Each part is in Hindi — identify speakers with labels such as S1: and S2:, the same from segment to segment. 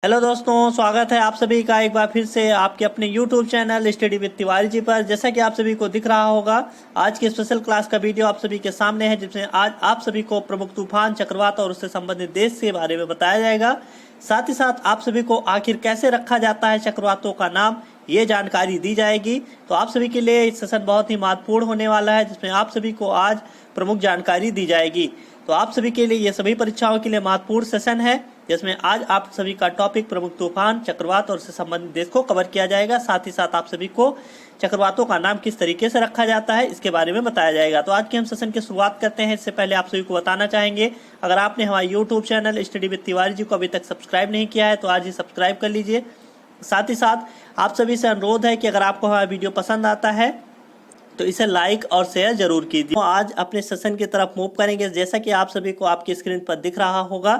S1: हेलो दोस्तों, स्वागत है आप सभी का एक बार फिर से आपके अपने YouTube channel study with Tiwari ji पर। जैसा कि आप सभी को दिख रहा होगा, आज की स्पेशल क्लास का वीडियो आप सभी के सामने है, जिसमें आज आप सभी को प्रमुख तूफान, चक्रवात और उससे संबंधित देश के बारे में बताया जाएगा। साथ ही साथ आप सभी को आखिर कैसे रखा जाता है चक्रवातों का नाम, ये जानकारी दी जाएगी। तो आप सभी के लिए इस सेशन बहुत ही महत्वपूर्ण होने वाला है, जिसमें आप सभी को आज प्रमुख जानकारी दी जाएगी। तो आप सभी के लिए ये सभी परीक्षाओं के लिए महत्वपूर्ण सेशन है, जिसमें आज आप सभी का टॉपिक प्रमुख तूफान, चक्रवात और उससे संबंधित देश को कवर किया जाएगा। साथ ही साथ आप सभी को चक्रवातों का नाम किस तरीके से रखा जाता है, इसके बारे में बताया जाएगा। तो आज के हम सेशन की शुरुआत करते हैं। इससे पहले आप सभी को बताना चाहेंगे, अगर आपने हमारे YouTube channel study with Tiwari ji को अभी तक सब्सक्राइब नहीं किया है तो आज ही सब्सक्राइब कर लीजिए। साथ ही साथ आप सभी से अनुरोध है कि अगर आपको हमारा वीडियो पसंद आता है तो इसे लाइक और शेयर जरूर कीजिए। आज अपने सेशन की तरफ मूव करेंगे। जैसा कि आप सभी को आपकी स्क्रीन पर दिख रहा होगा,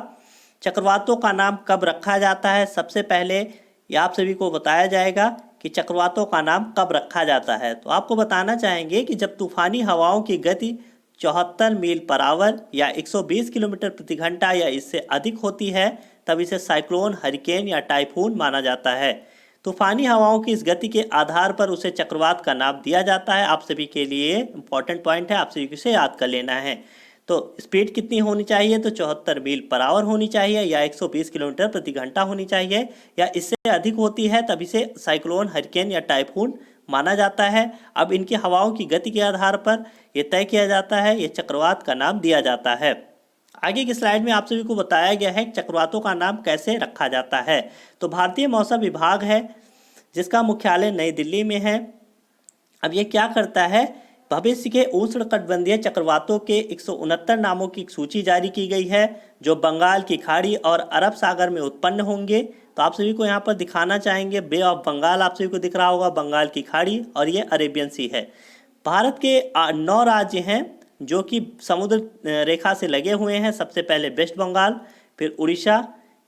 S1: चक्रवातों का नाम कब रखा जाता है। सबसे पहले ये आप सभी को बताया जाएगा कि चक्रवातों का नाम कब रखा जाता है। तो आपको बताना चाहेंगे कि जब तूफानी हवाओं की गति 74 मील पर आवर या 120 किलोमीटर प्रति घंटा या इससे अधिक होती है, तब इसे साइक्लोन, हरिकेन या टाइफून माना जाता है। तूफानी हवाओं की इस गति के आधार पर उसे चक्रवात का नाम दिया जाता है। आप सभी के लिए इंपॉर्टेंट पॉइंट है, आप सभी को इसे याद कर लेना है। तो स्पीड कितनी होनी चाहिए, तो 74 मील पर आवर होनी चाहिए या 120 किलोमीटर प्रति घंटा होनी चाहिए, या इससे अधिक होती है तब इसे साइक्लोन, हरिकेन या टाइफून माना जाता है। अब इनकी हवाओं की गति के आधार पर यह तय किया जाता है, ये चक्रवात का नाम दिया जाता है। आगे की स्लाइड में आप सभी को बताया गया है चक्रवातों का नाम कैसे रखा जाता है। तो भारतीय मौसम विभाग है, जिसका मुख्यालय नई दिल्ली में है। अब ये क्या करता है, भविष्य के उष्णकटिबंधीय चक्रवातों के 169 नामों की एक सूची जारी की गई है, जो बंगाल की खाड़ी और अरब सागर में उत्पन्न होंगे। तो आप सभी को यहाँ पर दिखाना चाहेंगे, बे ऑफ बंगाल आप सभी को दिख रहा होगा, बंगाल की खाड़ी, और ये अरेबियन सी है। भारत के 9 राज्य हैं जो कि समुद्र रेखा से लगे हुए हैं। सबसे पहले वेस्ट बंगाल, फिर उड़ीसा,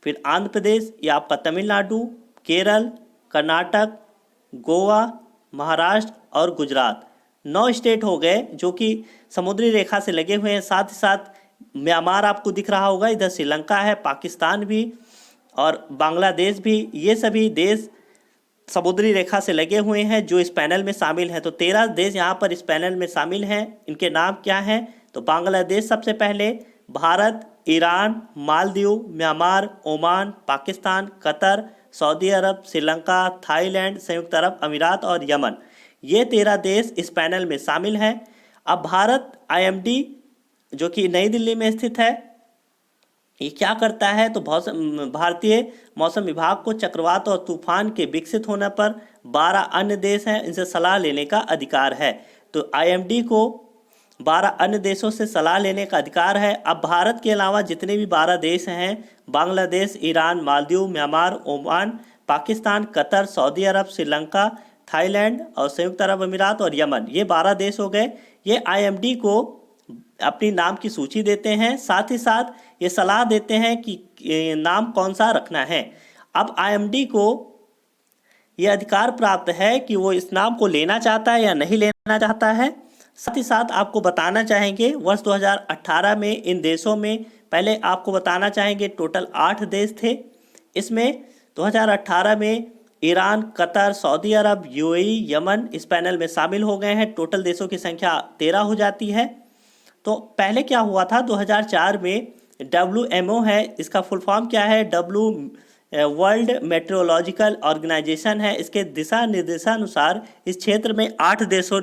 S1: फिर आंध्र प्रदेश, या आपका तमिलनाडु, केरल, कर्नाटक, गोवा, महाराष्ट्र और गुजरात। 9 स्टेट हो गए जो कि समुद्री रेखा से लगे हुए हैं। साथ ही साथ म्यांमार आपको दिख रहा होगा, इधर श्रीलंका है, पाकिस्तान भी और बांग्लादेश भी। ये सभी देश समुद्री रेखा से लगे हुए हैं जो इस पैनल में शामिल हैं। तो 13 देश यहाँ पर इस पैनल में शामिल हैं। इनके नाम क्या हैं, तो बांग्लादेश सबसे पहले, Bharat, Iran, Maldives, Myanmar, Oman, Pakistan, Qatar, Saudi Arab, Sri Lanka, Thailand, संयुक्त अरब अमीरात और यमन। ये 13 देश इस पैनल में शामिल हैं। अब भारत IMD जो कि नई दिल्ली में स्थित है, ये क्या करता है, तो भारतीय मौसम विभाग को चक्रवात और तूफान के विकसित होने पर 12 अन्य देश हैं, इनसे सलाह लेने का अधिकार है। तो IMD को 12 अन्य देशों से सलाह लेने का अधिकार है। अब भारत के अलावा जितने भी 12 देश हैं, Bangladesh, Iran, Maldives, Myanmar, Oman, Pakistan, Qatar, Saudi Arab, Sri Lanka, Thailand और संयुक्त अरब अमीरात और यमन, ये 12 देश हो गए। ये IMD को अपनी नाम की सूची देते हैं, साथ ही साथ ये सलाह देते हैं कि नाम कौन सा रखना है। अब IMD को ये अधिकार प्राप्त है कि वो इस नाम को लेना चाहता है या नहीं लेना चाहता है। साथ ही साथ आपको बताना चाहेंगे, वर्ष 2018 में इन देशों में, पहले आपको बताना चाहेंगे टोटल 8 देश थे। इसमें 2018 में ईरान, कतर, सऊदी अरब, UAE, यमन इस पैनल में शामिल हो गए हैं। टोटल देशों की संख्या 13 हो जाती है। तो पहले क्या हुआ था, 2004 में WMO है, इसका फुल फॉर्म क्या है, वर्ल्ड मेट्रोलॉजिकल ऑर्गेनाइजेशन है। इसके दिशा निर्देशानुसार इस क्षेत्र में 8 देशों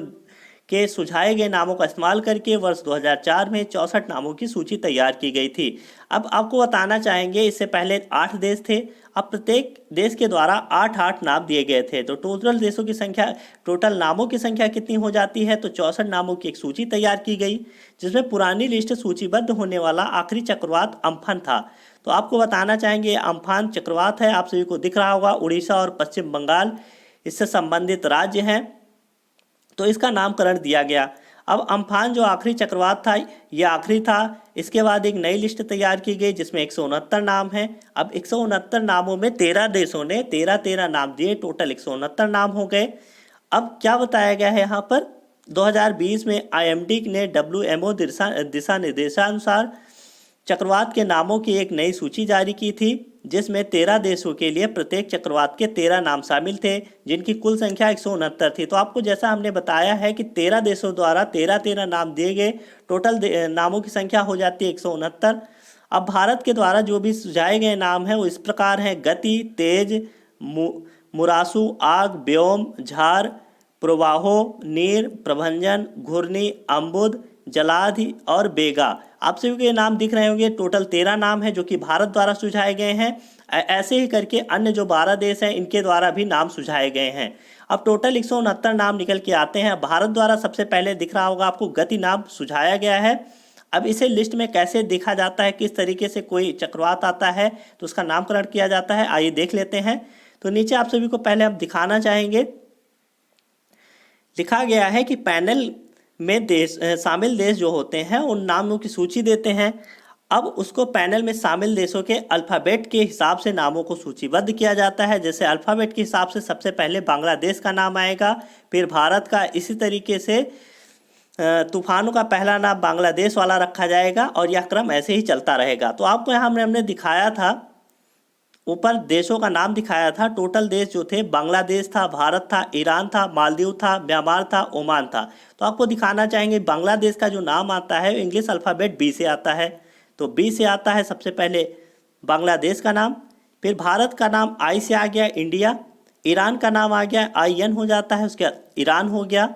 S1: के सुझाए गए नामों का इस्तेमाल करके वर्ष 2004 में 64 नामों की सूची तैयार की गई थी। अब आपको बताना चाहेंगे, इससे पहले 8 देश थे, अब प्रत्येक देश के द्वारा 8-8 नाम दिए गए थे। तो टोटल देशों की संख्या, टोटल नामों की संख्या कितनी हो जाती है, तो 64 नामों की एक सूची तैयार की गई, जिसमें पुरानी लिस्ट सूचीबद्ध होने वाला आखिरी चक्रवात अम्फन था। तो आपको बताना चाहेंगे, अम्फान चक्रवात है, आप सभी को दिख रहा होगा, उड़ीसा और पश्चिम बंगाल इससे संबंधित राज्य हैं, तो इसका नामकरण दिया गया। अब अम्फान जो आखिरी चक्रवात था, यह आखिरी था। इसके बाद एक नई लिस्ट तैयार की गई जिसमें 169 नाम हैं। अब 169 नामों में 13 देशों ने 13-13 नाम दिए, टोटल 169 नाम हो गए। अब क्या बताया गया है यहाँ पर, 2020 में IMD ने WMO दिशा निर्देशानुसार चक्रवात के नामों की एक नई सूची जारी की थी, जिसमें 13 देशों के लिए प्रत्येक चक्रवात के 13 नाम शामिल थे, जिनकी कुल संख्या 169 थी। तो आपको जैसा हमने बताया है कि 13 देशों द्वारा 13 नाम दिए गए, टोटल नामों की संख्या हो जाती है 169। अब भारत के द्वारा जो भी सुझाए गए नाम हैं वो इस प्रकार हैं: गति, तेज, मुरासू, आग, व्योम, झार, प्रवाहो, नीर, प्रभंजन, घूर्णी, अम्बुद, जलाधि और बेगा। आप सभी को ये नाम दिख रहे होंगे। टोटल 13 नाम है जो कि भारत द्वारा सुझाए गए हैं। ऐसे ही करके अन्य जो 12 देश हैं इनके द्वारा भी नाम सुझाए गए हैं। अब टोटल 169 नाम निकल के आते हैं। भारत द्वारा सबसे पहले दिख रहा होगा आपको गति नाम सुझाया गया है। अब इसे लिस्ट में कैसे देखा जाता है, किस तरीके से कोई चक्रवात आता है तो उसका नामकरण किया जाता है, आइए देख लेते हैं। तो नीचे आप सभी को पहले हम दिखाना चाहेंगे, लिखा गया है कि पैनल में शामिल देश जो होते हैं उन नामों की सूची देते हैं। अब उसको पैनल में शामिल देशों के अल्फ़ाबेट के हिसाब से नामों को सूचीबद्ध किया जाता है। जैसे अल्फ़ाबेट के हिसाब से सबसे पहले बांग्लादेश का नाम आएगा, फिर भारत का, इसी तरीके से तूफानों का पहला नाम बांग्लादेश वाला रखा जाएगा और यह क्रम ऐसे ही चलता रहेगा। तो आपको यहाँ हमने दिखाया था, ऊपर देशों का नाम दिखाया था। टोटल देश जो थे बांग्लादेश था, भारत था, ईरान था, मालदीव था, म्यांमार था, ओमान था। तो आपको दिखाना चाहेंगे बांग्लादेश का जो नाम आता है इंग्लिश अल्फ़ाबेट बी से आता है। तो बी से आता है सबसे पहले बांग्लादेश का नाम, फिर भारत का नाम आई से आ गया इंडिया, ईरान का नाम आ गया IN हो जाता है, उसके बाद ईरान हो गया,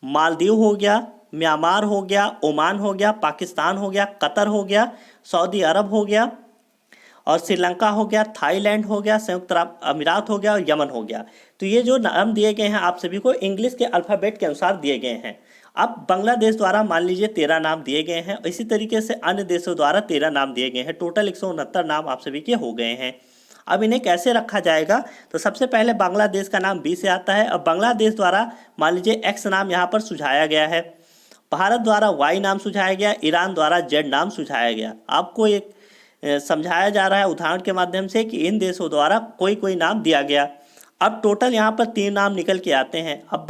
S1: मालदीव हो गया, म्यांमार हो गया, ओमान हो गया, पाकिस्तान हो गया, कतर हो गया, सऊदी अरब हो गया और श्रीलंका हो गया, थाईलैंड हो गया, संयुक्त अरब अमीरात हो गया और यमन हो गया। तो ये जो नाम दिए गए हैं आप सभी को इंग्लिश के अल्फ़ाबेट के अनुसार दिए गए हैं। अब बांग्लादेश द्वारा मान लीजिए 13 नाम दिए गए हैं, इसी तरीके से अन्य देशों द्वारा 13 नाम दिए गए हैं। टोटल 169 नाम आप सभी के हो गए हैं। अब इन्हें कैसे रखा जाएगा, तो सबसे पहले बांग्लादेश का नाम बी से आता है। अब बांग्लादेश द्वारा मान लीजिए X नाम यहाँ पर सुझाया गया है, भारत द्वारा Y नाम सुझाया गया, ईरान द्वारा Z नाम सुझाया गया। आपको एक समझाया जा रहा है उदाहरण के माध्यम से कि इन देशों द्वारा कोई कोई नाम दिया गया। अब टोटल यहाँ पर 3 नाम निकल के आते हैं। अब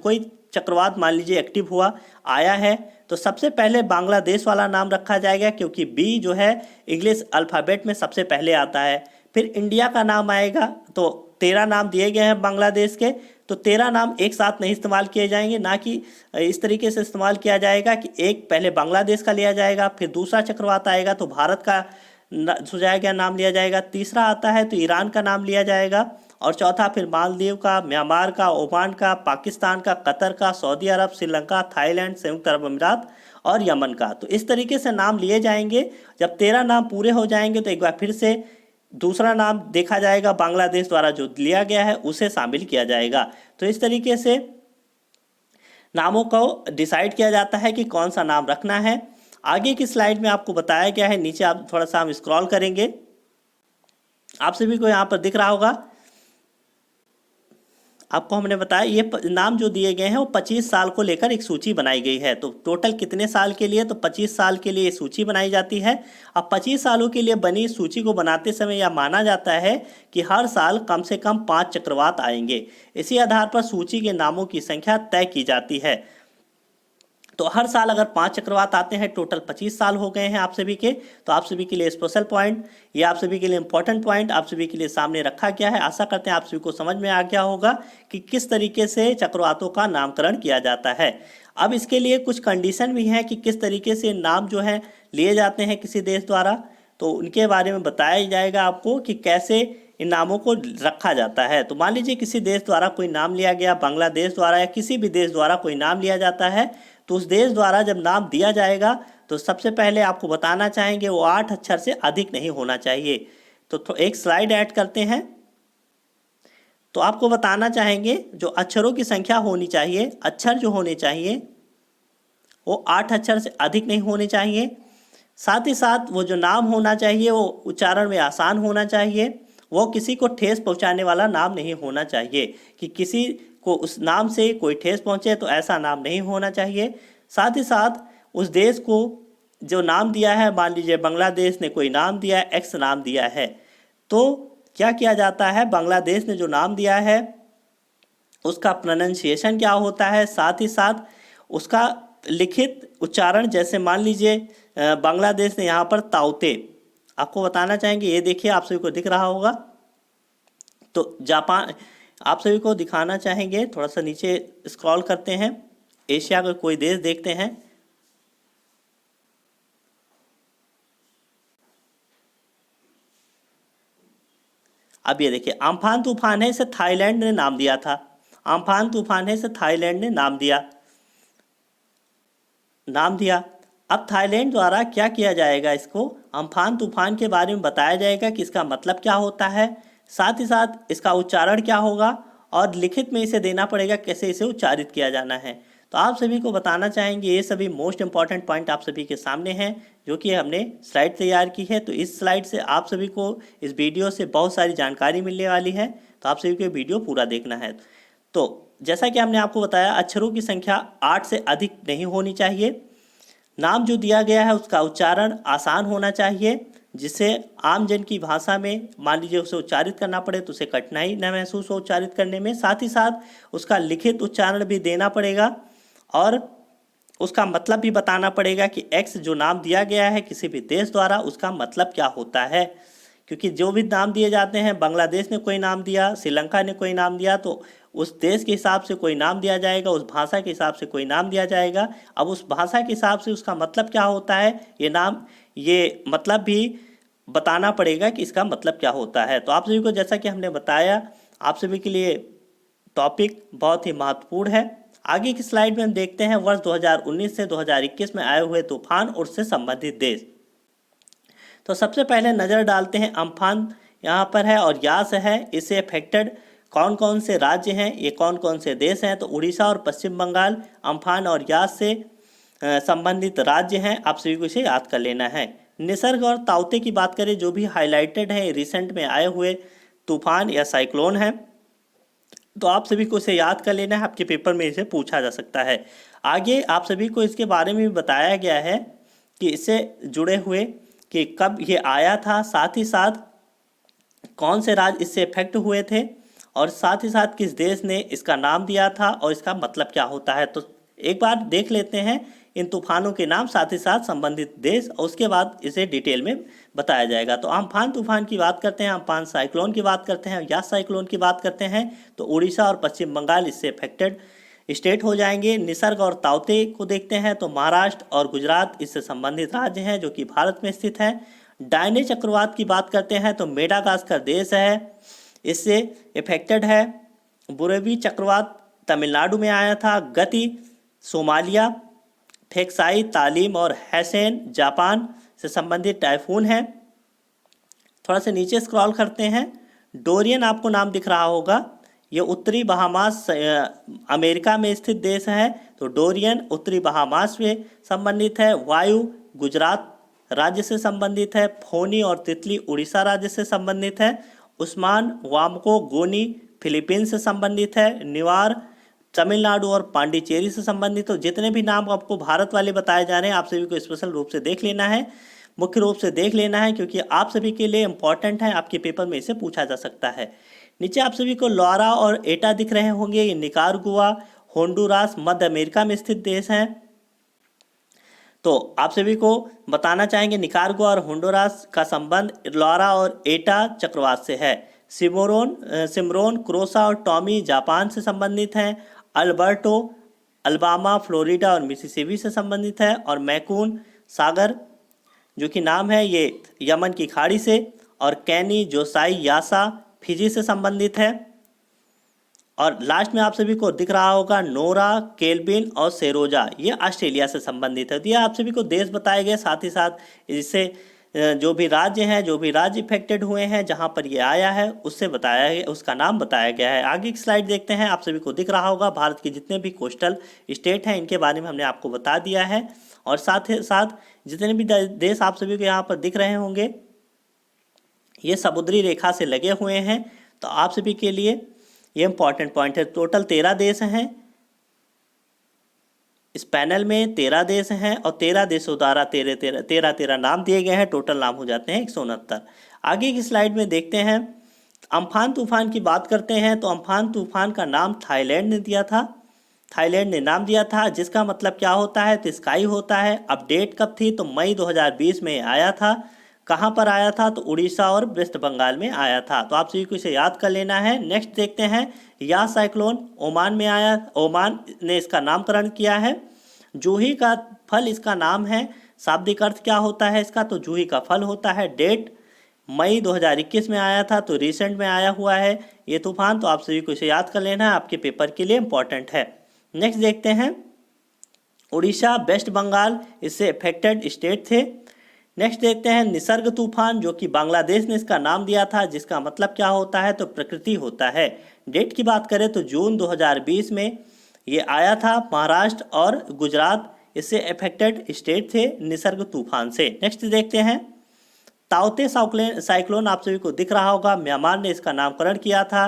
S1: कोई चक्रवात मान लीजिए एक्टिव हुआ, आया है, तो सबसे पहले बांग्लादेश वाला नाम रखा जाएगा क्योंकि बी जो है इंग्लिश अल्फ़ाबेट में सबसे पहले आता है। फिर इंडिया का नाम आएगा। तो 13 नाम दिए गए हैं बांग्लादेश के, तो 13 नाम एक साथ नहीं इस्तेमाल किए जाएंगे, ना कि इस तरीके से इस्तेमाल किया जाएगा कि एक पहले बांग्लादेश का लिया जाएगा, फिर दूसरा चक्रवात आएगा तो भारत का सुझाया गया नाम लिया जाएगा, तीसरा आता है तो ईरान का नाम लिया जाएगा और चौथा फिर मालदीव का, म्यांमार का, ओमान का, पाकिस्तान का, कतर का, सऊदी अरब, श्रीलंका, थाईलैंड, संयुक्त अरब अमीरात और यमन का। तो इस तरीके से नाम लिए जाएंगे। जब 13 नाम पूरे हो जाएंगे तो एक बार फिर से दूसरा नाम देखा जाएगा, बांग्लादेश द्वारा जो लिया गया है उसे शामिल किया जाएगा। तो इस तरीके से नामों को डिसाइड किया जाता है कि कौन सा नाम रखना है। आगे की स्लाइड में आपको बताया गया है, नीचे आप थोड़ा सा हम स्क्रॉल करेंगे, आप सभी को यहाँ पर दिख रहा होगा। आपको हमने बताया ये नाम जो दिए गए हैं वो 25 साल को लेकर एक सूची बनाई गई है। तो टोटल कितने साल के लिए, तो 25 साल के लिए सूची बनाई जाती है। अब 25 सालों के लिए बनी सूची को बनाते समय यह माना जाता है कि हर साल कम से कम 5 चक्रवात आएंगे। इसी आधार पर सूची के नामों की संख्या तय की जाती है। तो हर साल अगर 5 चक्रवात आते हैं, टोटल 25 साल हो गए हैं आप सभी के। तो आप सभी के लिए स्पेशल पॉइंट, ये आप सभी के लिए इंपॉर्टेंट पॉइंट आप सभी के लिए सामने रखा गया है। आशा करते हैं आप सभी को समझ में आ गया होगा कि किस तरीके से चक्रवातों का नामकरण किया जाता है। अब इसके लिए कुछ कंडीशन भी हैं कि किस तरीके से नाम जो है लिए जाते हैं किसी देश द्वारा, तो उनके बारे में बताया जाएगा आपको कि कैसे इन नामों को रखा जाता है। तो मान लीजिए किसी देश द्वारा कोई नाम लिया गया, बांग्लादेश द्वारा या किसी भी देश द्वारा कोई नाम लिया जाता है, तो उस देश द्वारा जब नाम दिया जाएगा तो सबसे पहले आपको बताना चाहेंगे वो 8 अक्षर से अधिक नहीं होना चाहिए। तो एक स्लाइड ऐड करते हैं। तो आपको बताना चाहेंगे जो अक्षरों की संख्या होनी चाहिए, अक्षर जो होने चाहिए वो 8 अक्षर से अधिक नहीं होने चाहिए। साथ ही साथ वो जो नाम होना चाहिए वो उच्चारण में आसान होना चाहिए। वो किसी को ठेस पहुंचाने वाला नाम नहीं होना चाहिए कि किसी को उस नाम से कोई ठेस पहुंचे, तो ऐसा नाम नहीं होना चाहिए। साथ ही साथ उस देश को जो नाम दिया है, मान लीजिए बांग्लादेश ने कोई नाम दिया है, X नाम दिया है, तो क्या किया जाता है, बांग्लादेश ने जो नाम दिया है उसका प्रोनाउंसिएशन क्या होता है, साथ ही साथ उसका लिखित उच्चारण, जैसे मान लीजिए बांग्लादेश ने यहाँ पर ताउते आपको बताना चाहेंगे, ये देखिए आप सभी को दिख रहा होगा। तो जापान आप सभी को दिखाना चाहेंगे, थोड़ा सा नीचे स्क्रॉल करते हैं, एशिया का कोई देश देखते हैं। अब ये देखिए अम्फान तूफान है, इसे थाईलैंड ने नाम दिया था। अम्फान तूफान है, इसे थाईलैंड ने नाम दिया। अब थाईलैंड द्वारा क्या किया जाएगा, इसको अम्फान तूफान के बारे में बताया जाएगा कि इसका मतलब क्या होता है, साथ ही साथ इसका उच्चारण क्या होगा, और लिखित में इसे देना पड़ेगा कैसे इसे उच्चारित किया जाना है। तो आप सभी को बताना चाहेंगे, ये सभी मोस्ट इंपॉर्टेंट पॉइंट आप सभी के सामने हैं, जो कि हमने स्लाइड तैयार की है। तो इस स्लाइड से आप सभी को, इस वीडियो से बहुत सारी जानकारी मिलने वाली है, तो आप सभी को वीडियो पूरा देखना है। तो जैसा कि हमने आपको बताया, अक्षरों की संख्या 8 से अधिक नहीं होनी चाहिए। नाम जो दिया गया है उसका उच्चारण आसान होना चाहिए, जिससे आम जन की भाषा में मान लीजिए उसे उच्चारित करना पड़े तो उसे कठिनाई न महसूस हो उच्चारित करने में। साथ ही साथ उसका लिखित उच्चारण भी देना पड़ेगा, और उसका मतलब भी बताना पड़ेगा कि एक्स जो नाम दिया गया है किसी भी देश द्वारा, उसका मतलब क्या होता है। क्योंकि जो भी नाम दिए जाते हैं, बांग्लादेश ने कोई नाम दिया, श्रीलंका ने कोई नाम दिया, तो उस देश के हिसाब से कोई नाम दिया जाएगा, उस भाषा के हिसाब से कोई नाम दिया जाएगा। अब उस भाषा के हिसाब से उसका मतलब क्या होता है, ये मतलब भी बताना पड़ेगा कि इसका मतलब क्या होता है। तो आप सभी को, जैसा कि हमने बताया, आप सभी के लिए टॉपिक बहुत ही महत्वपूर्ण है। आगे की स्लाइड में हम देखते हैं वर्ष 2019 से 2021 में आए हुए तूफान और उससे संबंधित देश। तो सबसे पहले नज़र डालते हैं, अम्फान यहाँ पर है और यास है, इससे अफेक्टेड कौन कौन से राज्य हैं, ये कौन कौन से देश हैं। तो उड़ीसा और पश्चिम बंगाल अम्फान और यास से संबंधित राज्य हैं, आप सभी को इसे याद कर लेना है। निसर्ग और ताउते की बात करें, जो भी हाईलाइटेड है, रिसेंट में आए हुए तूफान या साइक्लोन है, तो आप सभी को इसे याद कर लेना है, आपके पेपर में इसे पूछा जा सकता है। आगे आप सभी को इसके बारे में भी बताया गया है कि इससे जुड़े हुए कि कब ये आया था, साथ ही साथ कौन से राज्य इससे इफेक्ट हुए थे, और साथ ही साथ किस देश ने इसका नाम दिया था और इसका मतलब क्या होता है। तो एक बार देख लेते हैं इन तूफानों के नाम, साथ ही साथ संबंधित देश, और उसके बाद इसे डिटेल में बताया जाएगा। तो अम्फान तूफान की बात करते हैं, अम्फान साइक्लोन की बात करते हैं, यास साइक्लोन की बात करते हैं, तो उड़ीसा और पश्चिम बंगाल इससे अफेक्टेड स्टेट हो जाएंगे। निसर्ग और ताउते को देखते हैं, तो महाराष्ट्र और गुजरात इससे संबंधित राज्य हैं, जो कि भारत में स्थित है। डायने चक्रवात की बात करते हैं, तो मेडागास्कर देश है, इससे इफेक्टेड है। बुरेवी चक्रवात तमिलनाडु में आया था। गति सोमालिया, फेक्साई तालीम और हैसेन जापान से संबंधित टाइफून है। थोड़ा सा नीचे स्क्रॉल करते हैं, डोरियन आपको नाम दिख रहा होगा, ये उत्तरी बहामास अमेरिका में स्थित देश है। तो डोरियन उत्तरी बहामास में संबंधित है। वायु गुजरात राज्य से संबंधित है। फोनी और तितली उड़ीसा राज्य से संबंधित है। उस्मान वामको गोनी फिलीपींस से संबंधित है। निवार तमिलनाडु और पांडिचेरी से संबंधित। तो जितने भी नाम आपको भारत वाले बताए जा रहे हैं, आप सभी को स्पेशल रूप से देख लेना है, मुख्य रूप से देख लेना है, क्योंकि आप सभी के लिए इम्पॉर्टेंट है, आपके पेपर में इसे पूछा जा सकता है। नीचे आप सभी को लॉरा और एटा दिख रहे होंगे, ये निकारागुआ होंडुरास मध्य अमेरिका में स्थित देश हैं। तो आप सभी को बताना चाहेंगे, निकारागुआ और होंडुरास का संबंध लॉरा और एटा चक्रवात से है। सिमरोन क्रोसा और टॉमी जापान से संबंधित हैं। अल्बर्टो अल्बामा फ्लोरिडा और मिसिसिपी से संबंधित है। और मैकून सागर जो कि नाम है, ये यमन की खाड़ी से। और कैनी जोसाई यासा फिजी से संबंधित है। और लास्ट में आप सभी को दिख रहा होगा नोरा केल्विन और सेरोजा, ये ऑस्ट्रेलिया से संबंधित है। तो ये आप सभी को देश बताए गए, साथ ही साथ इससे जो भी राज्य हैं, जो भी राज्य इफेक्टेड हुए हैं, जहां पर ये आया है उससे बताया गया, उसका नाम बताया गया है। आगे की स्लाइड देखते हैं, आप सभी को दिख रहा होगा भारत के जितने भी कोस्टल स्टेट हैं, इनके बारे में हमने आपको बता दिया है। और साथ ही साथ जितने भी देश आप सभी को यहाँ पर दिख रहे होंगे, ये समुद्री रेखा से लगे हुए हैं। तो आप सभी के लिए ये इंपॉर्टेंट पॉइंट है। टोटल 13 देश हैं इस पैनल में, 13 देश हैं, और 13 देशों द्वारा 13 नाम दिए गए हैं। टोटल नाम हो जाते हैं 169। आगे की स्लाइड में देखते हैं, अम्फान तूफान की बात करते हैं। तो अम्फान तूफान का नाम थाईलैंड ने दिया था। थाईलैंड ने नाम दिया था, जिसका मतलब क्या होता है, तो स्काई होता है। अपडेट कब थी, तो मई 2020 में आया था। कहाँ पर आया था, तो उड़ीसा और वेस्ट बंगाल में आया था। तो आप सभी को इसे याद कर लेना है। नेक्स्ट देखते हैं, या साइक्लोन ओमान में आया, ओमान ने इसका नामकरण किया है। जूही का फल इसका नाम है। शाब्दिक अर्थ क्या होता है इसका, तो जूही का फल होता है। डेट मई 2021 में आया था, तो रिसेंट में आया हुआ है ये तूफान। तो आप सभी को इसे याद कर लेना है, आपके पेपर के लिए इंपॉर्टेंट है। नेक्स्ट देखते हैं, उड़ीसा वेस्ट बंगाल इससे अफेक्टेड स्टेट थे। नेक्स्ट देखते हैं, निसर्ग तूफान, जो कि बांग्लादेश ने इसका नाम दिया था, जिसका मतलब क्या होता है, तो प्रकृति होता है। डेट की बात करें तो जून 2020 में ये आया था। महाराष्ट्र और गुजरात इससे अफेक्टेड स्टेट थे निसर्ग तूफान से। नेक्स्ट देखते हैं, ताउते साइक्लोन आप सभी को दिख रहा होगा, म्यांमार ने इसका नामकरण किया था।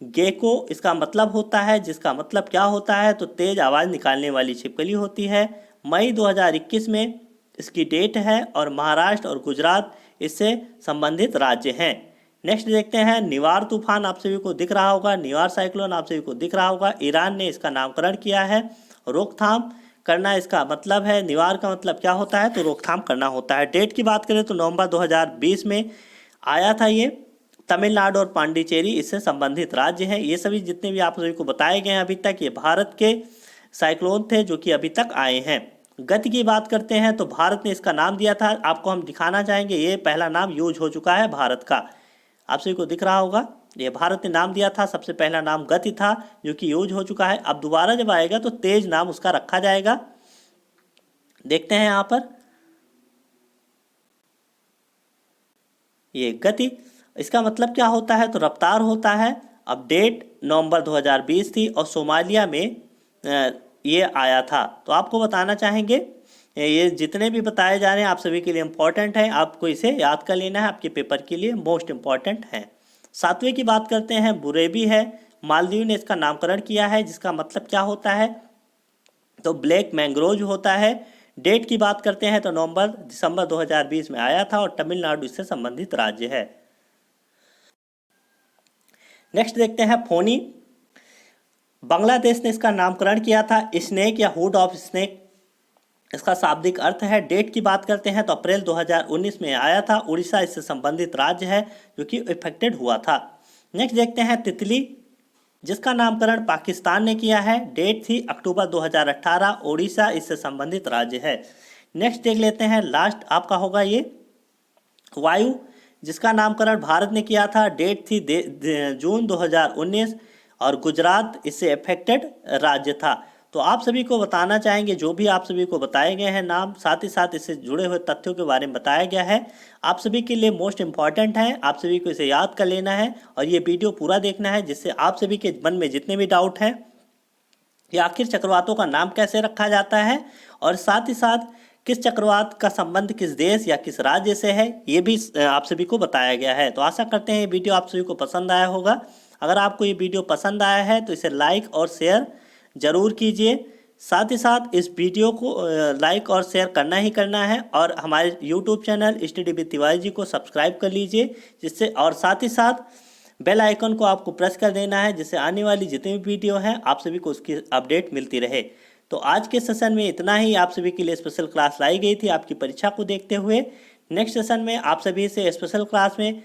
S1: गेको इसका मतलब होता है, जिसका मतलब क्या होता है, तो तेज आवाज़ निकालने वाली छिपकली होती है। मई 2021 में इसकी डेट है, और महाराष्ट्र और गुजरात इससे संबंधित राज्य हैं। नेक्स्ट देखते हैं, निवार तूफान आप सभी को दिख रहा होगा, निवार साइक्लोन आप सभी को दिख रहा होगा, ईरान ने इसका नामकरण किया है। रोकथाम करना इसका मतलब है, निवार का मतलब क्या होता है, तो रोकथाम करना होता है। डेट की बात करें तो नवंबर 2020 में आया था ये। तमिलनाडु और पांडिचेरी इससे संबंधित राज्य हैं। ये सभी जितने भी आप सभी को बताए गए हैं अभी तक, ये भारत के साइक्लोन थे जो कि अभी तक आए हैं। गति की बात करते हैं तो भारत ने इसका नाम दिया था, आपको हम दिखाना चाहेंगे, ये पहला नाम यूज हो चुका है भारत का। आप सभी को दिख रहा होगा, ये भारत ने नाम दिया था, सबसे पहला नाम गति था जो कि यूज हो चुका है। अब दोबारा जब आएगा तो तेज नाम उसका रखा जाएगा। देखते हैं यहाँ पर, ये गति इसका मतलब क्या होता है, तो रफ्तार होता है। अपडेट नवंबर 2020 थी, और सोमालिया में ये आया था। तो आपको बताना चाहेंगे, ये जितने भी बताए जा रहे हैं आप सभी के लिए इम्पॉर्टेंट है, आपको इसे याद कर लेना है, आपके पेपर के लिए मोस्ट इम्पॉर्टेंट है। सातवें की बात करते हैं, बुरेवी है, मालदीव ने इसका नामकरण किया है, जिसका मतलब क्या होता है, तो ब्लैक मैंग्रोव होता है। डेट की बात करते हैं तो दिसंबर 2020 में आया था, और तमिलनाडु इससे संबंधित राज्य है। नेक्स्ट देखते हैं, फोनी, बांग्लादेश ने इसका नामकरण किया था। स्नेक या हुड ऑफ स्नेक इसका शाब्दिक अर्थ है। डेट की बात करते हैं तो अप्रैल 2019 में आया था। उड़ीसा इससे संबंधित राज्य है जो कि इफेक्टेड हुआ था। नेक्स्ट देखते हैं, तितली, जिसका नामकरण पाकिस्तान ने किया है। डेट थी अक्टूबर 2018। उड़ीसा इससे संबंधित राज्य है। नेक्स्ट देख लेते हैं, लास्ट आपका होगा ये वायु, जिसका नामकरण भारत ने किया था। डेट थी जून 2019, और गुजरात इससे अफेक्टेड राज्य था। तो आप सभी को बताना चाहेंगे, जो भी आप सभी को बताए गए हैं नाम, साथ ही साथ इससे जुड़े हुए तथ्यों के बारे में बताया गया है, आप सभी के लिए मोस्ट इम्पॉर्टेंट है। आप सभी को इसे याद कर लेना है, और ये वीडियो पूरा देखना है, जिससे आप सभी के मन में जितने भी डाउट हैं कि आखिर चक्रवातों का नाम कैसे रखा जाता है, और साथ ही साथ किस चक्रवात का संबंध किस देश या किस राज्य से है, ये भी आप सभी को बताया गया है। तो आशा करते हैं ये वीडियो आप सभी को पसंद आया होगा। अगर आपको ये वीडियो पसंद आया है तो इसे लाइक और शेयर ज़रूर कीजिए। साथ ही साथ इस वीडियो को लाइक और शेयर करना ही करना है, और हमारे YouTube channel study with Tiwari ji को सब्सक्राइब कर लीजिए, जिससे, और साथ ही साथ बेल आइकन को आपको प्रेस कर देना है, जिससे आने वाली जितनी भी वीडियो हैं आप सभी को उसकी अपडेट मिलती रहे। तो आज के सेशन में इतना ही, आप सभी के लिए स्पेशल क्लास लाई गई थी आपकी परीक्षा को देखते हुए। नेक्स्ट सेशन में आप सभी से स्पेशल क्लास में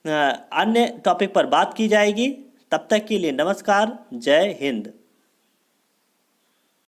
S1: अन्य टॉपिक पर बात की जाएगी। तब तक के लिए नमस्कार, जय हिंद।